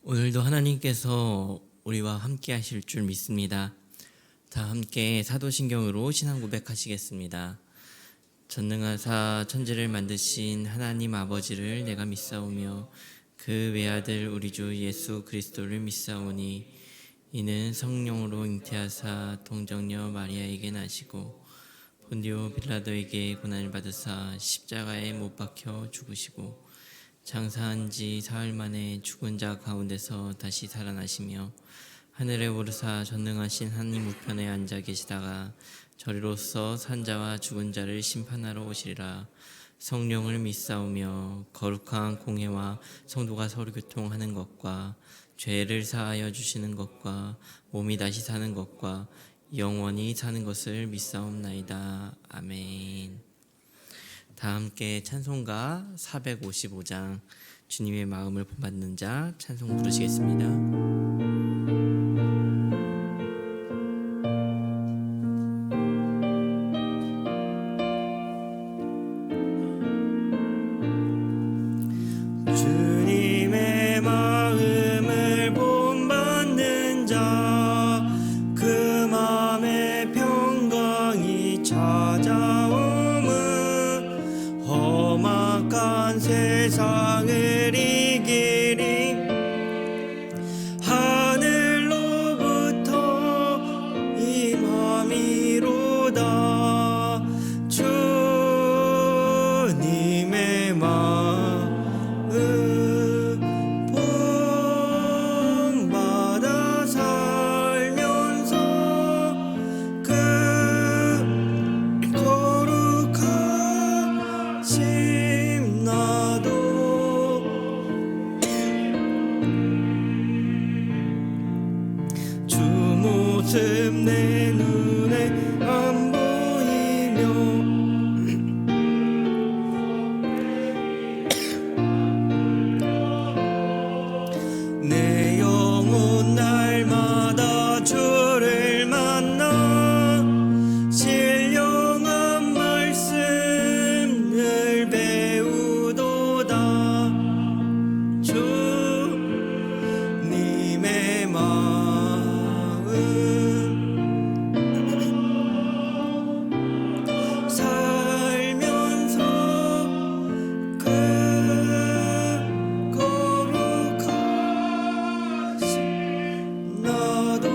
오늘도 하나님께서 우리와 함께 하실 줄 믿습니다. 다 함께 사도신경으로 신앙 고백하시겠습니다. 전능하사 천지를 만드신 하나님 아버지를 내가 믿사오며 그 외아들 우리 주 예수 그리스도를 믿사오니 이는 성령으로 잉태하사 동정녀 마리아에게 나시고 본디오 빌라도에게 고난을 받으사 십자가에 못 박혀 죽으시고 장사한 지 사흘 만에 죽은 자 가운데서 다시 살아나시며 하늘에 오르사 전능하신 하나님 우편에 앉아 계시다가 저리로서 산자와 죽은 자를 심판하러 오시리라. 성령을 믿사오며 거룩한 공회와 성도가 서로 교통하는 것과 죄를 사하여 주시는 것과 몸이 다시 사는 것과 영원히 사는 것을 믿사옵나이다. 아멘. 다 함께 찬송가 455장 주님의 마음을 본받는 자 찬송 부르시겠습니다. 주님의 마음을 본받는 자 그 마음에 평강이 찾아오면 험악한 세상을 이기리 하늘로부터 임함이로다. 주님의 마음 본받아 살면서 그 거룩하심 나도 주 모습 내 눈에 안 보이며 내 영혼 날마다 주를 만나 신령한 말씀을 배우도다. 주님의 마음 살면서 그 거룩하심 나도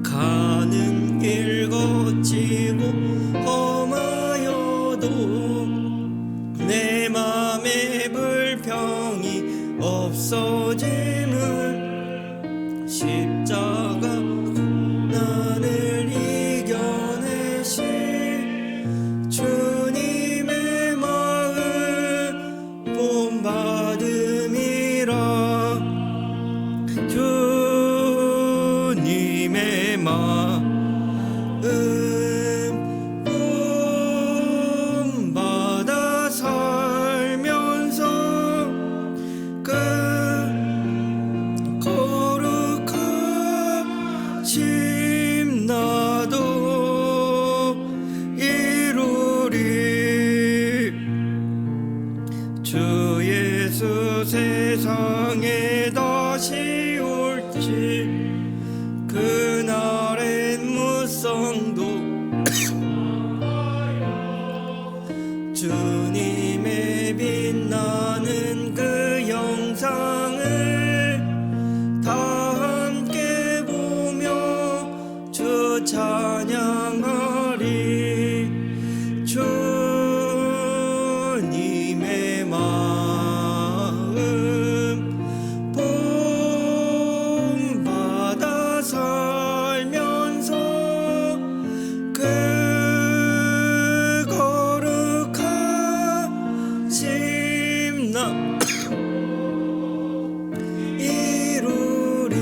가는 길 거치고 험하여도 내 맘에 불평이 없어짐을 십자가 나를 이겨내신 주님의 마음 본받음이라. 주님의 마음 본받아 살면서 그 거룩하심 나도 이루리. 주 예수 세상에 다시 올지 그날엔 무성도 주님의 빛나는 그 영상을 다 함께 보며 주 찬양하리. 주님의 마음 본받아 살면서 그 거룩하심 나 이루리.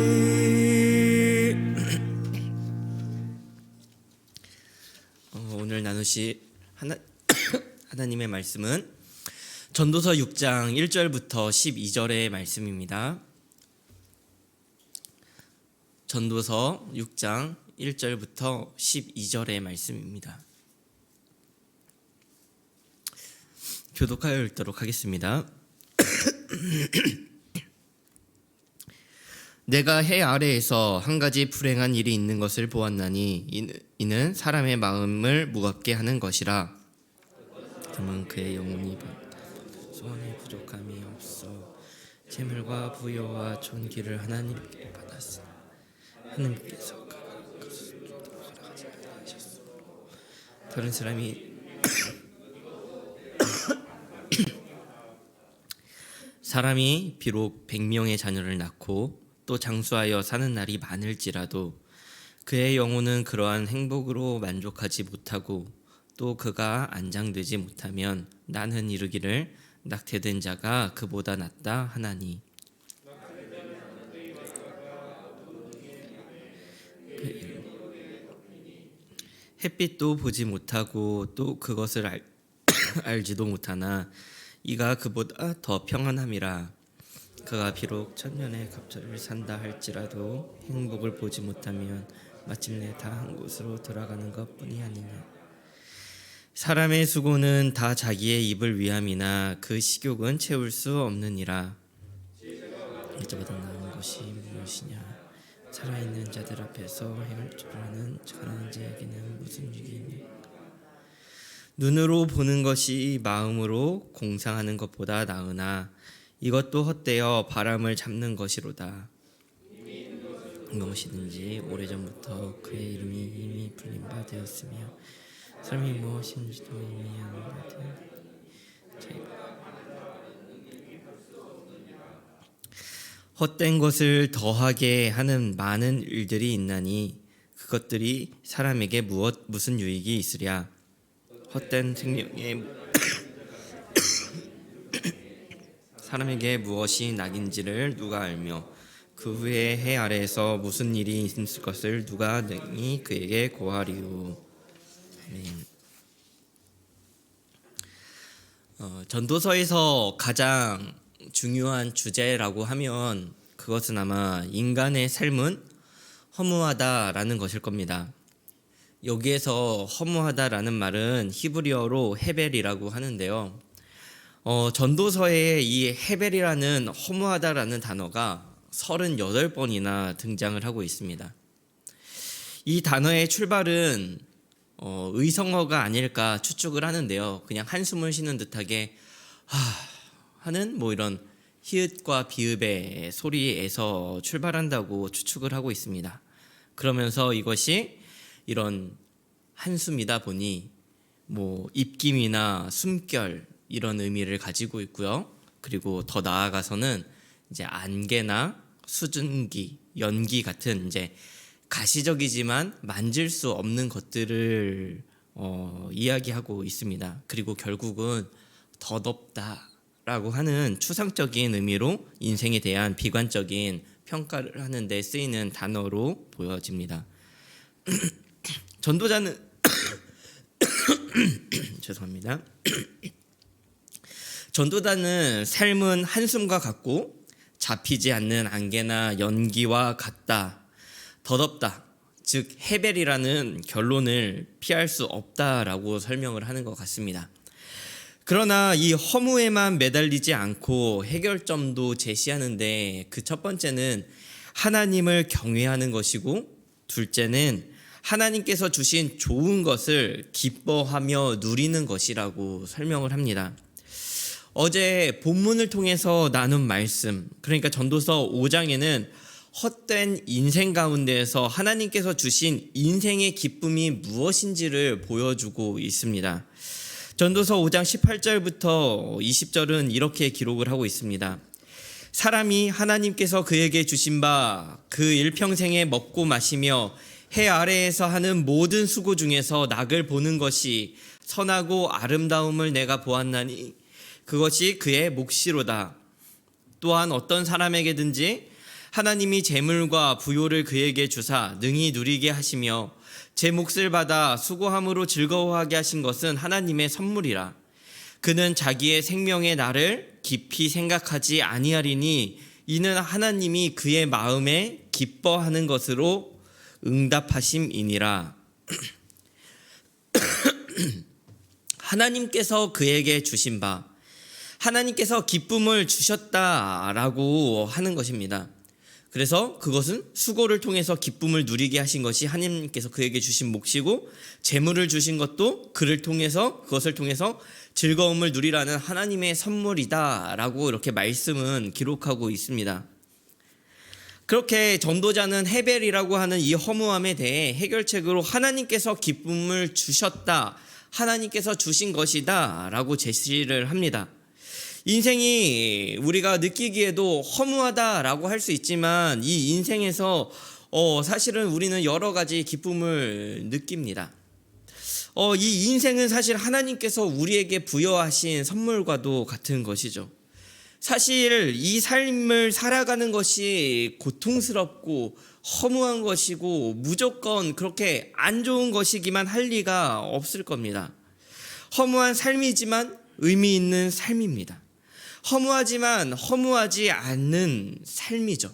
오늘 나누실 하나님의 말씀은 전도서 6장 1절부터 12절의 말씀입니다. 전도서 6장 1절부터 12절의 말씀입니다. 교독하여 읽도록 하겠습니다. 내가 해 아래에서 한 가지 불행한 일이 있는 것을 보았나니 이는 사람의 마음을 무겁게 하는 것이라. 그러면 그의 영혼이 소원에 부족함이 없어 재물과 부여와 존귀를 하나님께 받았으나 하나님께서 그것을 허락하지 않으셨으므로 다른 사람이 사람이 비록 100명의 자녀를 낳고 또 장수하여 사는 날이 많을지라도 그의 영혼은 그러한 행복으로 만족하지 못하고 또 그가 안장되지 못하면 나는 이르기를 낙태된 자가 그보다 낫다 하나니. 햇빛도 보지 못하고 또 그것을 알지도 못하나 이가 그보다 더 평안함이라. 그가 비록 천년의 갑절을 산다 할지라도 행복을 보지 못하면 마침내 다 한 곳으로 돌아가는 것뿐이 아니냐. 사람의 수고는 다 자기의 입을 위함이나 그 식욕은 채울 수 없느니라. 이보다 나은 것이 무엇이냐. 살아있는 자들 앞에서 행할 줄 아는 가난한 자에게는 무슨 유익이 있느냐. 눈으로 보는 것이 마음으로 공상하는 것보다 나으나 이것도 헛되어 바람을 잡는 것이로다. 무엇이든지 오래전부터 그의 이름이 이미 불린 바 되었으며 사람이 무엇인지도 이미 아는 바 되었으니 헛된 것을 더하게 하는 많은 일들이 있나니 그것들이 사람에게 무슨 유익이 있으랴. 헛된 생명에 사람에게 무엇이 낙인지를 누가 알며 그 후에 해 아래에서 무슨 일이 있을 것을 누가 능히 그에게 고하리요. 아멘. 전도서에서 가장 중요한 주제라고 하면 그것은 아마 인간의 삶은 허무하다라는 것일 겁니다. 여기에서 허무하다라는 말은 히브리어로 헤벨이라고 하는데요. 전도서에 이 헤벨이라는 허무하다라는 단어가 38번이나 등장을 하고 있습니다. 이 단어의 출발은 의성어가 아닐까 추측을 하는데요. 그냥 한숨을 쉬는 듯하게 하는 이런 히읗과 비읍의 소리에서 출발한다고 추측을 하고 있습니다. 그러면서 이것이 이런 한숨이다 보니 입김이나 숨결 이런 의미를 가지고 있고요. 그리고 더 나아가서는 이제 안개나 수증기, 연기 같은 이제 가시적이지만 만질 수 없는 것들을 이야기하고 있습니다. 그리고 결국은 더 덥다라고 하는 추상적인 의미로 인생에 대한 비관적인 평가를 하는 데 쓰이는 단어로 보여집니다. 전도자는 죄송합니다. 전도자는 삶은 한숨과 같고 잡히지 않는 안개나 연기와 같다. 더덥다. 즉 헤벨이라는 결론을 피할 수 없다라고 설명을 하는 것 같습니다. 그러나 이 허무에만 매달리지 않고 해결점도 제시하는데 그 첫 번째는 하나님을 경외하는 것이고 둘째는 하나님께서 주신 좋은 것을 기뻐하며 누리는 것이라고 설명을 합니다. 어제 본문을 통해서 나눈 말씀, 그러니까 전도서 5장에는 헛된 인생 가운데에서 하나님께서 주신 인생의 기쁨이 무엇인지를 보여주고 있습니다. 전도서 5장 18절부터 20절은 이렇게 기록을 하고 있습니다. 사람이 하나님께서 그에게 주신 바 그 일평생에 먹고 마시며 해 아래에서 하는 모든 수고 중에서 낙을 보는 것이 선하고 아름다움을 내가 보았나니 그것이 그의 몫이로다. 또한 어떤 사람에게든지 하나님이 재물과 부요를 그에게 주사 능히 누리게 하시며 제 몫을 받아 수고함으로 즐거워하게 하신 것은 하나님의 선물이라. 그는 자기의 생명의 날을 깊이 생각하지 아니하리니 이는 하나님이 그의 마음에 기뻐하는 것으로 응답하심이니라. 하나님께서 그에게 주신 바, 하나님께서 기쁨을 주셨다라고 하는 것입니다. 그래서 그것은 수고를 통해서 기쁨을 누리게 하신 것이 하나님께서 그에게 주신 몫이고, 재물을 주신 것도 그것을 통해서 즐거움을 누리라는 하나님의 선물이다라고 이렇게 말씀은 기록하고 있습니다. 그렇게 전도자는 헤벨이라고 하는 이 허무함에 대해 해결책으로 하나님께서 기쁨을 주셨다, 하나님께서 주신 것이다 라고 제시를 합니다. 인생이 우리가 느끼기에도 허무하다라고 할 수 있지만 이 인생에서 사실은 우리는 여러 가지 기쁨을 느낍니다. 이 인생은 사실 하나님께서 우리에게 부여하신 선물과도 같은 것이죠. 사실 이 삶을 살아가는 것이 고통스럽고 허무한 것이고 무조건 그렇게 안 좋은 것이기만 할 리가 없을 겁니다. 허무한 삶이지만 의미 있는 삶입니다. 허무하지만 허무하지 않는 삶이죠.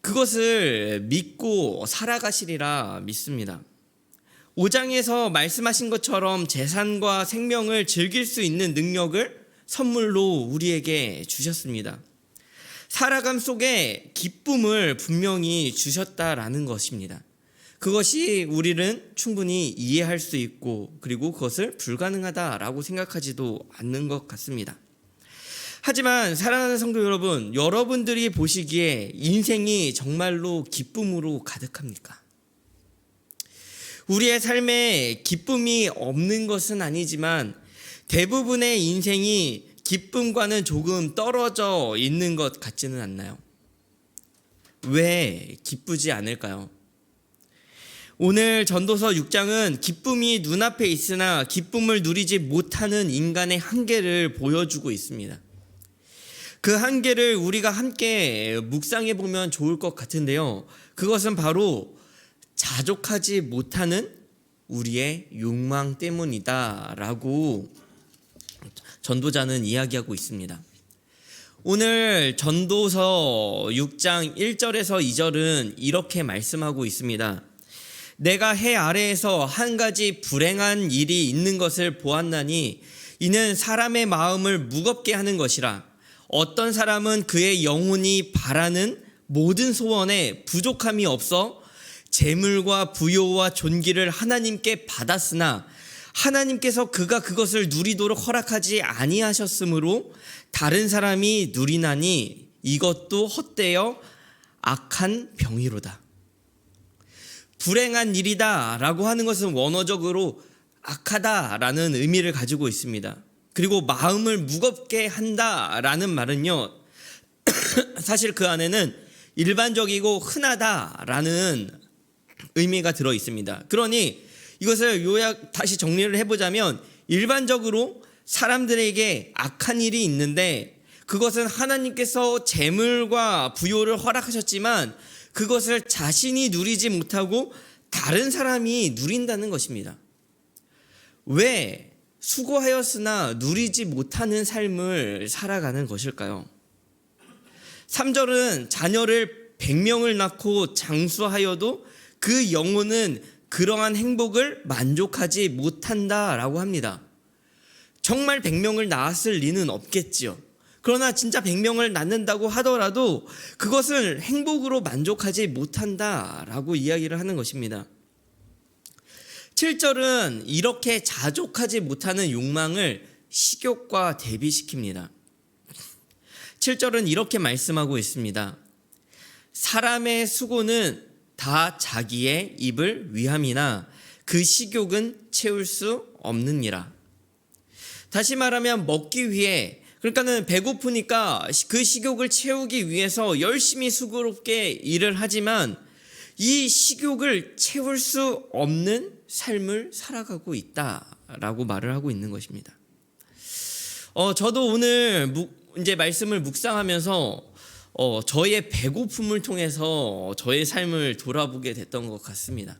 그것을 믿고 살아가시리라 믿습니다. 5장에서 말씀하신 것처럼 재산과 생명을 즐길 수 있는 능력을 선물로 우리에게 주셨습니다. 살아감 속에 기쁨을 분명히 주셨다라는 것입니다. 그것이 우리는 충분히 이해할 수 있고, 그리고 그것을 불가능하다라고 생각하지도 않는 것 같습니다. 하지만 사랑하는 성도 여러분, 여러분들이 보시기에 인생이 정말로 기쁨으로 가득합니까? 우리의 삶에 기쁨이 없는 것은 아니지만 대부분의 인생이 기쁨과는 조금 떨어져 있는 것 같지는 않나요? 왜 기쁘지 않을까요? 오늘 전도서 6장은 기쁨이 눈앞에 있으나 기쁨을 누리지 못하는 인간의 한계를 보여주고 있습니다. 그 한계를 우리가 함께 묵상해 보면 좋을 것 같은데요. 그것은 바로 자족하지 못하는 우리의 욕망 때문이다라고 전도자는 이야기하고 있습니다. 오늘 전도서 6장 1절에서 2절은 이렇게 말씀하고 있습니다. 내가 해 아래에서 한 가지 불행한 일이 있는 것을 보았나니 이는 사람의 마음을 무겁게 하는 것이라. 어떤 사람은 그의 영혼이 바라는 모든 소원에 부족함이 없어 재물과 부요와 존귀를 하나님께 받았으나 하나님께서 그가 그것을 누리도록 허락하지 아니하셨으므로 다른 사람이 누리나니 이것도 헛되어 악한 병이로다. 불행한 일이다 라고 하는 것은 원어적으로 악하다라는 의미를 가지고 있습니다. 그리고 마음을 무겁게 한다라는 말은요, 사실 그 안에는 일반적이고 흔하다라는 의미가 들어 있습니다. 그러니 이것을 다시 정리를 해보자면, 일반적으로 사람들에게 악한 일이 있는데 그것은 하나님께서 재물과 부요를 허락하셨지만 그것을 자신이 누리지 못하고 다른 사람이 누린다는 것입니다. 왜 수고하였으나 누리지 못하는 삶을 살아가는 것일까요? 3절은 자녀를 100명을 낳고 장수하여도 그 영혼은 그러한 행복을 만족하지 못한다라고 합니다. 정말 100명을 낳았을 리는 없겠지요. 그러나 진짜 100명을 낳는다고 하더라도 그것을 행복으로 만족하지 못한다라고 이야기를 하는 것입니다. 7절은 이렇게 자족하지 못하는 욕망을 식욕과 대비시킵니다. 7절은 이렇게 말씀하고 있습니다. 사람의 수고는 다 자기의 입을 위함이나 그 식욕은 채울 수 없느니라. 다시 말하면 먹기 위해, 그러니까는 배고프니까 그 식욕을 채우기 위해서 열심히 수고롭게 일을 하지만 이 식욕을 채울 수 없는 삶을 살아가고 있다라고 말을 하고 있는 것입니다. 저도 오늘 이제 말씀을 묵상하면서 저의 배고픔을 통해서 저의 삶을 돌아보게 됐던 것 같습니다.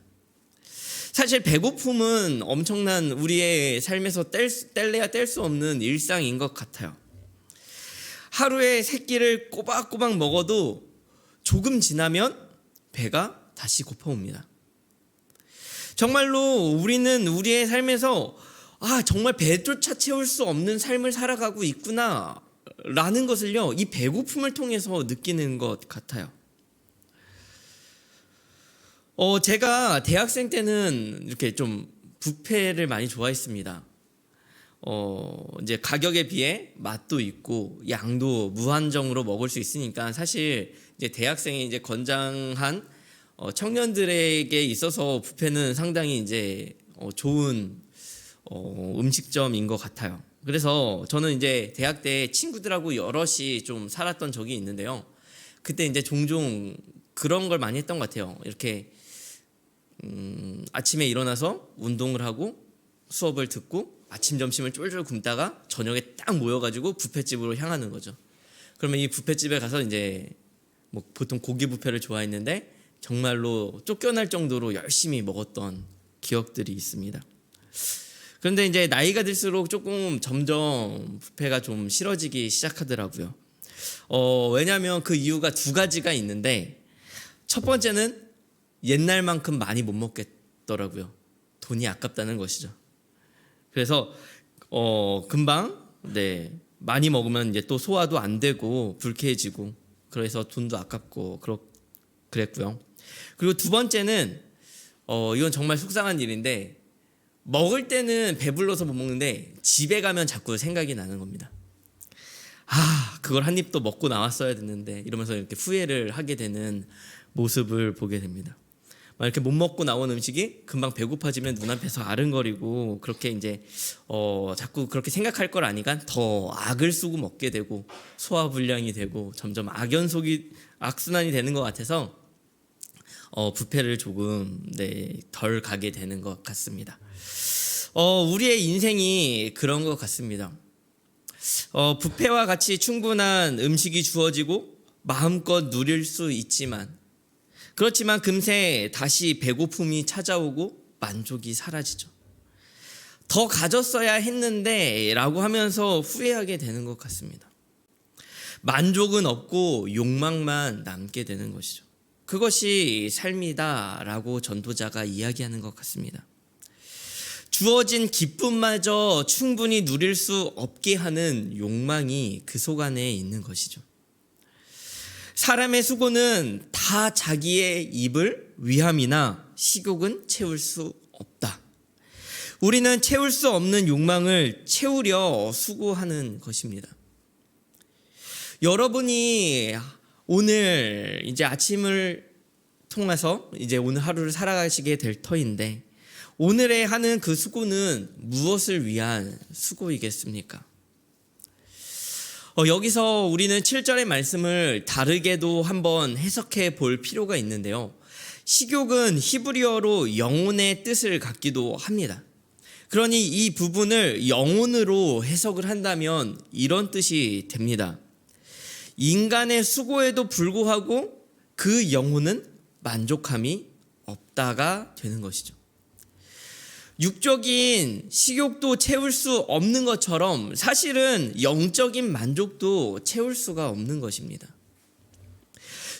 사실 배고픔은 엄청난 우리의 삶에서 뗄래야 뗄 수 없는 일상인 것 같아요. 하루에 3끼를 꼬박꼬박 먹어도 조금 지나면 배가 다시 고파옵니다. 정말로 우리는 우리의 삶에서 정말 배조차 채울 수 없는 삶을 살아가고 있구나 라는 것을요, 이 배고픔을 통해서 느끼는 것 같아요. 제가 대학생 때는 이렇게 좀 뷔페를 많이 좋아했습니다. 이제 가격에 비해 맛도 있고 양도 무한정으로 먹을 수 있으니까 사실 이제 대학생이 이제 건장한 청년들에게 있어서 뷔페는 상당히 이제 좋은 음식점인 것 같아요. 그래서 저는 이제 대학 때 친구들하고 여럿이 좀 살았던 적이 있는데요. 그때 이제 종종 그런 걸 많이 했던 것 같아요. 이렇게 아침에 일어나서 운동을 하고 수업을 듣고 아침 점심을 쫄쫄 굶다가 저녁에 딱 모여가지고 뷔페집으로 향하는 거죠. 그러면 이 뷔페집에 가서 이제 뭐 보통 고기 뷔페를 좋아했는데 정말로 쫓겨날 정도로 열심히 먹었던 기억들이 있습니다. 그런데 이제 나이가 들수록 조금 점점 뷔페가 좀 싫어지기 시작하더라고요. 왜냐하면 그 이유가 두 가지가 있는데, 첫 번째는 옛날만큼 많이 못 먹겠더라고요. 돈이 아깝다는 것이죠. 그래서 금방 많이 먹으면 이제 또 소화도 안 되고 불쾌해지고, 그래서 돈도 아깝고 그랬고요. 그리고 두 번째는 이건 정말 속상한 일인데, 먹을 때는 배불러서 못 먹는데 집에 가면 자꾸 생각이 나는 겁니다. 그걸 한 입도 먹고 나왔어야 됐는데, 이러면서 이렇게 후회를 하게 되는 모습을 보게 됩니다. 막 이렇게 못 먹고 나온 음식이 금방 배고파지면 눈앞에서 아른거리고, 그렇게 이제 자꾸 그렇게 생각할 걸 아니까 더 악을 쓰고 먹게 되고 소화불량이 되고 점점 악순환이 되는 것 같아서 뷔페를 조금 덜 가게 되는 것 같습니다. 우리의 인생이 그런 것 같습니다. 뷔페와 같이 충분한 음식이 주어지고 마음껏 누릴 수 있지만, 그렇지만 금세 다시 배고픔이 찾아오고 만족이 사라지죠. 더 가졌어야 했는데 라고 하면서 후회하게 되는 것 같습니다. 만족은 없고 욕망만 남게 되는 것이죠. 그것이 삶이다 라고 전도자가 이야기하는 것 같습니다. 주어진 기쁨마저 충분히 누릴 수 없게 하는 욕망이 그 속 안에 있는 것이죠. 사람의 수고는 다 자기의 입을 위함이나 식욕은 채울 수 없다. 우리는 채울 수 없는 욕망을 채우려 수고하는 것입니다. 여러분이 오늘 이제 아침을 통해서 이제 오늘 하루를 살아가시게 될 터인데, 오늘에 하는 그 수고는 무엇을 위한 수고이겠습니까? 여기서 우리는 7절의 말씀을 다르게도 한번 해석해 볼 필요가 있는데요. 식욕은 히브리어로 영혼의 뜻을 갖기도 합니다. 그러니 이 부분을 영혼으로 해석을 한다면 이런 뜻이 됩니다. 인간의 수고에도 불구하고 그 영혼은 만족함이 없다가 되는 것이죠. 육적인 식욕도 채울 수 없는 것처럼 사실은 영적인 만족도 채울 수가 없는 것입니다.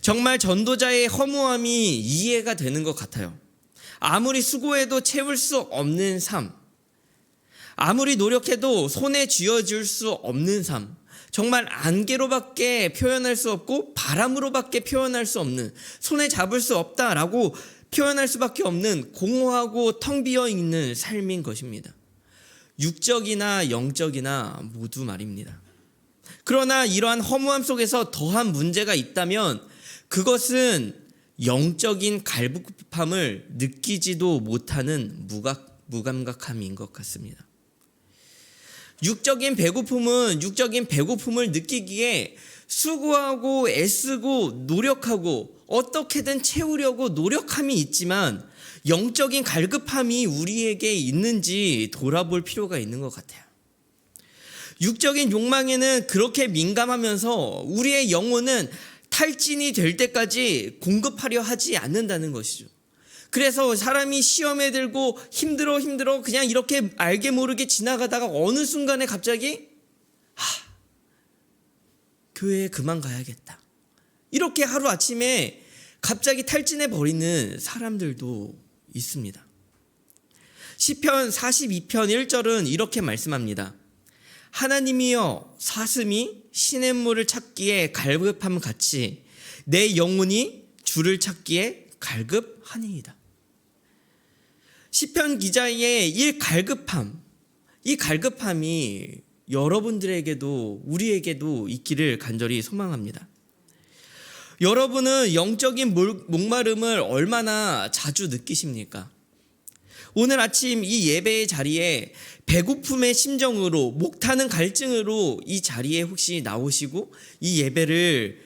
정말 전도자의 허무함이 이해가 되는 것 같아요. 아무리 수고해도 채울 수 없는 삶, 아무리 노력해도 손에 쥐어줄 수 없는 삶, 정말 안개로밖에 표현할 수 없고 바람으로밖에 표현할 수 없는, 손에 잡을 수 없다라고 표현할 수밖에 없는 공허하고 텅 비어 있는 삶인 것입니다. 육적이나 영적이나 모두 말입니다. 그러나 이러한 허무함 속에서 더한 문제가 있다면 그것은 영적인 갈급함을 느끼지도 못하는 무감각함인 것 같습니다. 육적인 배고픔을 느끼기에 수고하고 애쓰고 노력하고 어떻게든 채우려고 노력함이 있지만, 영적인 갈급함이 우리에게 있는지 돌아볼 필요가 있는 것 같아요. 육적인 욕망에는 그렇게 민감하면서 우리의 영혼은 탈진이 될 때까지 공급하려 하지 않는다는 것이죠. 그래서 사람이 시험에 들고 힘들어 그냥 이렇게 알게 모르게 지나가다가 어느 순간에 갑자기 교회에 그만 가야겠다, 이렇게 하루아침에 갑자기 탈진해 버리는 사람들도 있습니다. 시편 42편 1절은 이렇게 말씀합니다. 하나님이여 사슴이 시냇물을 찾기에 갈급함 같이 내 영혼이 주를 찾기에 갈급하니이다. 시편 기자의 이 갈급함이 여러분들에게도 우리에게도 있기를 간절히 소망합니다. 여러분은 영적인 목마름을 얼마나 자주 느끼십니까? 오늘 아침 이 예배의 자리에 배고픔의 심정으로 목타는 갈증으로 이 자리에 혹시 나오시고 이 예배를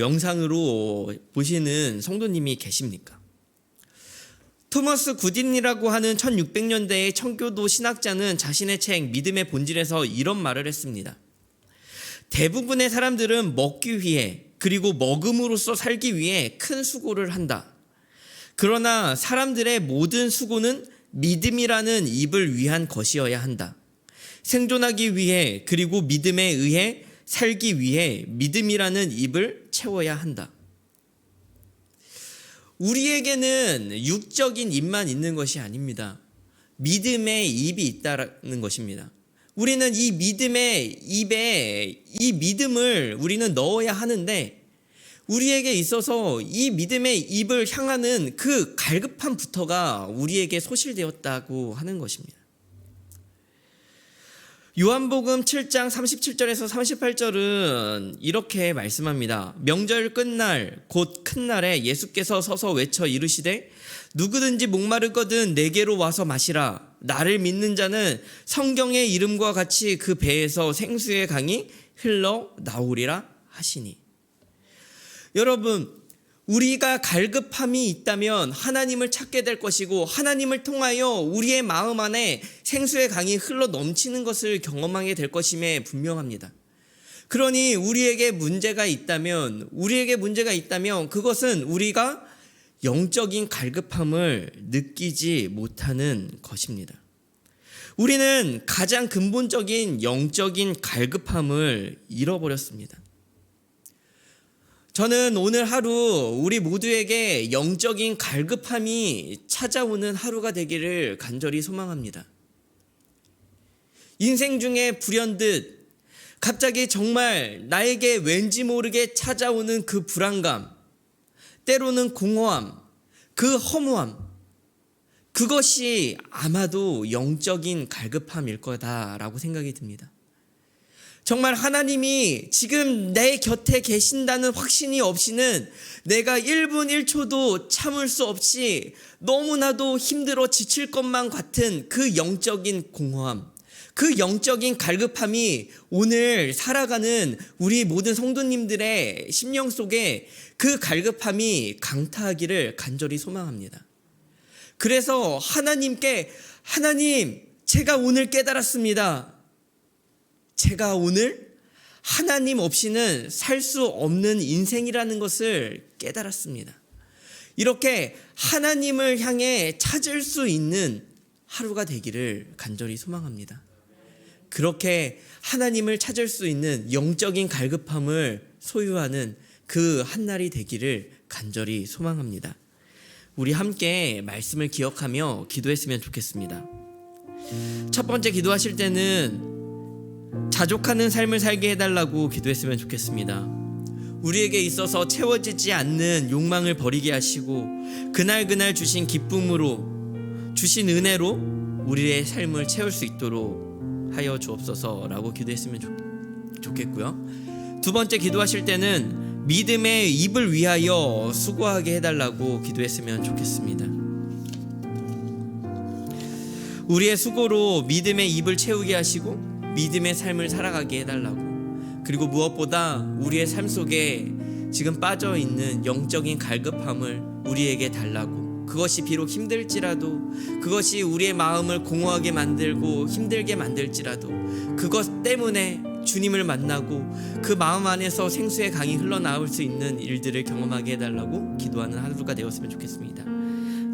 영상으로 보시는 성도님이 계십니까? 토머스 굿인이라고 하는 1600년대의 청교도 신학자는 자신의 책 믿음의 본질에서 이런 말을 했습니다. 대부분의 사람들은 먹기 위해 그리고 먹음으로써 살기 위해 큰 수고를 한다. 그러나 사람들의 모든 수고는 믿음이라는 입을 위한 것이어야 한다. 생존하기 위해 그리고 믿음에 의해 살기 위해 믿음이라는 입을 채워야 한다. 우리에게는 육적인 입만 있는 것이 아닙니다. 믿음의 입이 있다는 것입니다. 우리는 이 믿음의 입에 이 믿음을 우리는 넣어야 하는데 우리에게 있어서 이 믿음의 입을 향하는 그 갈급함부터가 우리에게 소실되었다고 하는 것입니다. 요한복음 7장 37절에서 38절은 이렇게 말씀합니다. 명절 끝날 곧 큰 날에 예수께서 서서 외쳐 이르시되 누구든지 목마르거든 내게로 와서 마시라. 나를 믿는 자는 성경의 이름과 같이 그 배에서 생수의 강이 흘러나오리라 하시니. 여러분, 우리가 갈급함이 있다면 하나님을 찾게 될 것이고 하나님을 통하여 우리의 마음 안에 생수의 강이 흘러 넘치는 것을 경험하게 될 것임에 분명합니다. 그러니 우리에게 문제가 있다면 그것은 우리가 영적인 갈급함을 느끼지 못하는 것입니다. 우리는 가장 근본적인 영적인 갈급함을 잃어버렸습니다. 저는 오늘 하루 우리 모두에게 영적인 갈급함이 찾아오는 하루가 되기를 간절히 소망합니다. 인생 중에 불현듯 갑자기 정말 나에게 왠지 모르게 찾아오는 그 불안감, 때로는 공허함, 그 허무함, 그것이 아마도 영적인 갈급함일 거다라고 생각이 듭니다. 정말 하나님이 지금 내 곁에 계신다는 확신이 없이는 내가 1분 1초도 참을 수 없이 너무나도 힘들어 지칠 것만 같은 그 영적인 공허함, 그 영적인 갈급함이 오늘 살아가는 우리 모든 성도님들의 심령 속에 그 갈급함이 강타하기를 간절히 소망합니다. 그래서 하나님께 하나님, 제가 오늘 깨달았습니다. 제가 오늘 하나님 없이는 살 수 없는 인생이라는 것을 깨달았습니다. 이렇게 하나님을 향해 찾을 수 있는 하루가 되기를 간절히 소망합니다. 그렇게 하나님을 찾을 수 있는 영적인 갈급함을 소유하는 그 한날이 되기를 간절히 소망합니다. 우리 함께 말씀을 기억하며 기도했으면 좋겠습니다. 첫 번째 기도하실 때는 자족하는 삶을 살게 해달라고 기도했으면 좋겠습니다. 우리에게 있어서 채워지지 않는 욕망을 버리게 하시고 그날 주신 기쁨으로 주신 은혜로 우리의 삶을 채울 수 있도록 하여 주옵소서라고 기도했으면 좋겠고요. 두 번째 기도하실 때는 믿음의 입을 위하여 수고하게 해달라고 기도했으면 좋겠습니다. 우리의 수고로 믿음의 입을 채우게 하시고 믿음의 삶을 살아가게 해달라고, 그리고 무엇보다 우리의 삶 속에 지금 빠져있는 영적인 갈급함을 우리에게 달라고, 그것이 비록 힘들지라도, 그것이 우리의 마음을 공허하게 만들고 힘들게 만들지라도 그것 때문에 주님을 만나고 그 마음 안에서 생수의 강이 흘러나올 수 있는 일들을 경험하게 해달라고 기도하는 하루가 되었으면 좋겠습니다.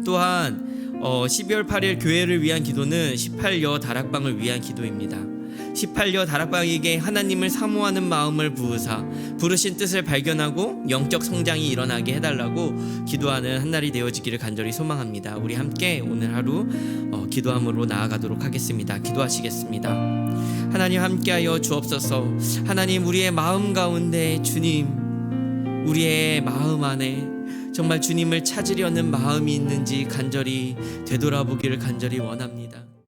또한 12월 8일 교회를 위한 기도는 18여 다락방을 위한 기도입니다. 18여 다락방에게 하나님을 사모하는 마음을 부으사 부르신 뜻을 발견하고 영적 성장이 일어나게 해달라고 기도하는 한날이 되어지기를 간절히 소망합니다. 우리 함께 오늘 하루 기도함으로 나아가도록 하겠습니다. 기도하시겠습니다. 하나님 함께하여 주옵소서. 하나님, 우리의 마음 가운데 주님, 우리의 마음 안에 정말 주님을 찾으려는 마음이 있는지 간절히 되돌아보기를 간절히 원합니다.